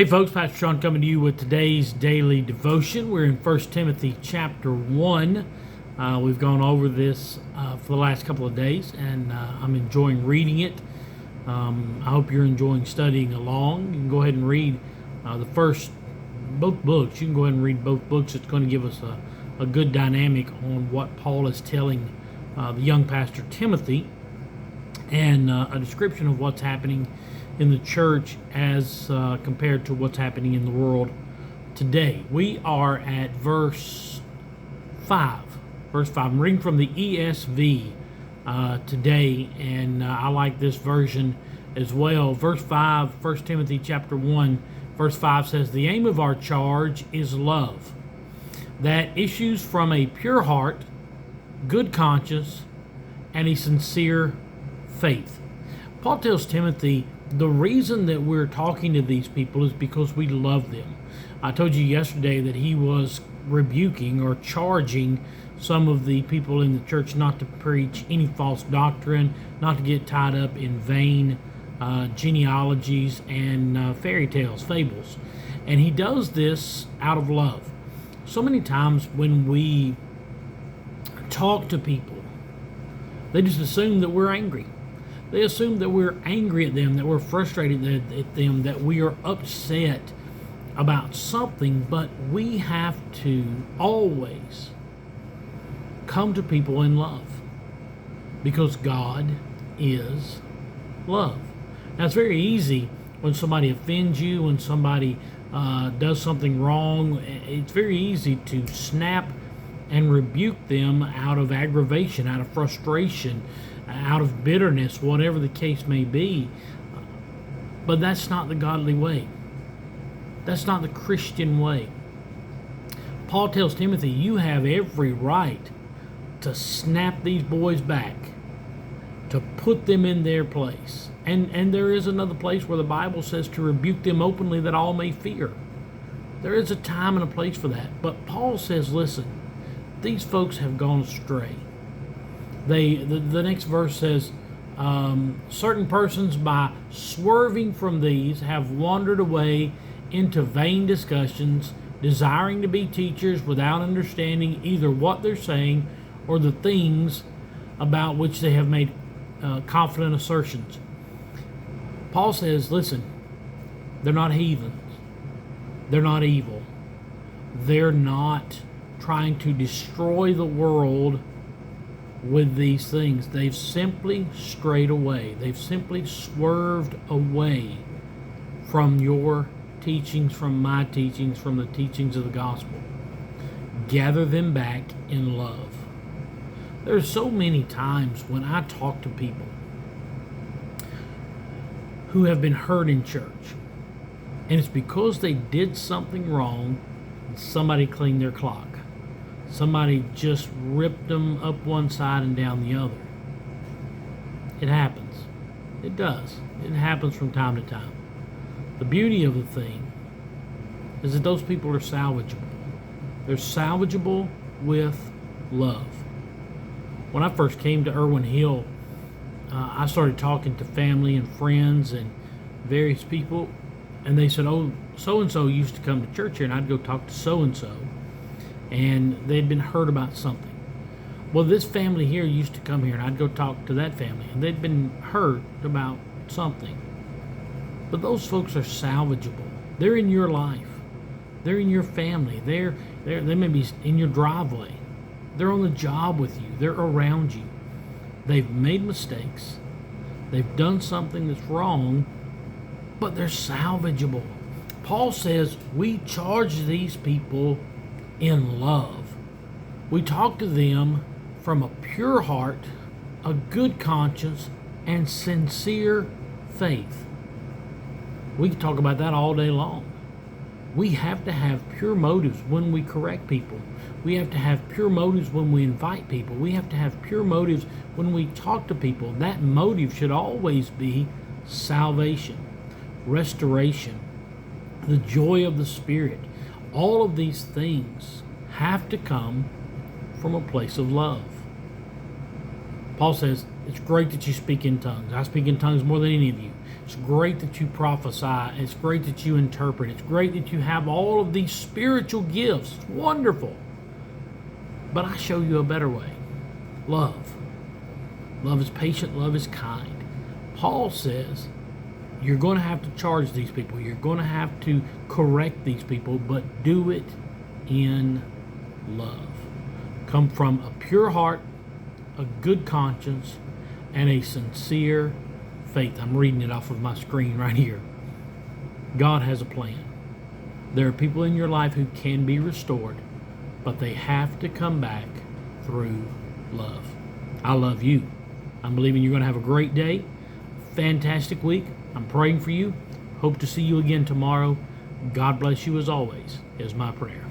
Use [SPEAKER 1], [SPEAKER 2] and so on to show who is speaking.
[SPEAKER 1] Hey folks, Pastor Sean coming to you with today's daily devotion. We're in 1 Timothy chapter 1. We've gone over this for the last couple of days, and I'm enjoying reading it. I hope you're enjoying studying along. You can go ahead and read both books. You can go ahead and read both books. It's going to give us a good dynamic on what Paul is telling the young pastor Timothy, and a description of what's happening in the church as compared to what's happening in the world today. We are at verse 5. Verse 5. I'm reading from the ESV today, and I like this version as well. Verse 5, 1 Timothy chapter 1, verse 5 says, "The aim of our charge is love, that issues from a pure heart, good conscience, and a sincere faith." Paul tells Timothy the reason that we're talking to these people is because we love them. I told you yesterday that he was rebuking or charging some of the people in the church not to preach any false doctrine, not to get tied up in vain genealogies and fairy tales, fables. And he does this out of love. So many times when we talk to people, they just assume that we're angry. They assume that we're angry at them, that we're frustrated at them, that we are upset about something, but we have to always come to people in love because God is love. Now, it's very easy when somebody offends you, when somebody does something wrong, it's very easy to snap and rebuke them out of aggravation, out of frustration, out of bitterness, whatever the case may be. But that's not the godly way. That's not the Christian way. Paul tells Timothy, you have every right to snap these boys back, to put them in their place. And there is another place where the Bible says to rebuke them openly that all may fear. There is a time and a place for that. But Paul says, listen, these folks have gone astray. The next verse says, certain persons by swerving from these have wandered away into vain discussions, desiring to be teachers without understanding either what they're saying or the things about which they have made confident assertions. Paul says, listen, they're not heathens. They're not evil. They're not trying to destroy the world with these things. They've simply strayed away. They've simply swerved away from your teachings, from my teachings, from the teachings of the gospel. Gather them back in love. There's so many times when I talk to people who have been hurt in church, and it's because they did something wrong and somebody cleaned their clock. Somebody just ripped them up one side and down the other. It happens. It does. It happens from time to time. The beauty of the thing is that those people are salvageable. They're salvageable with love. When I first came to Irwin Hill, I started talking to family and friends and various people, and they said, oh, so-and-so used to come to church here, and I'd go talk to so-and-so. And they'd been hurt about something. Well, this family here used to come here, and I'd go talk to that family, and they'd been hurt about something. But those folks are salvageable. They're in your life. They're in your family. They may be in your driveway. They're on the job with you. They're around you. They've made mistakes. They've done something that's wrong, but they're salvageable. Paul says we charge these people in love. We talk to them from a pure heart, a good conscience, and sincere faith. We can talk about that all day long. We have to have pure motives when we correct people. We have to have pure motives when we invite people. We have to have pure motives when we talk to people. That motive should always be salvation, restoration, the joy of the Spirit. All of these things have to come from a place of love. Paul says, it's great that you speak in tongues. I speak in tongues more than any of you. It's great that you prophesy. It's great that you interpret. It's great that you have all of these spiritual gifts. It's wonderful. But I show you a better way. Love. Love is patient. Love is kind. Paul says you're going to have to charge these people. You're going to have to correct these people, but do it in love. Come from a pure heart, a good conscience, and a sincere faith. I'm reading it off of my screen right here. God has a plan. There are people in your life who can be restored, but they have to come back through love. I love you. I'm believing you're going to have a great day, fantastic week. I'm praying for you. Hope to see you again tomorrow. God bless you as always, is my prayer.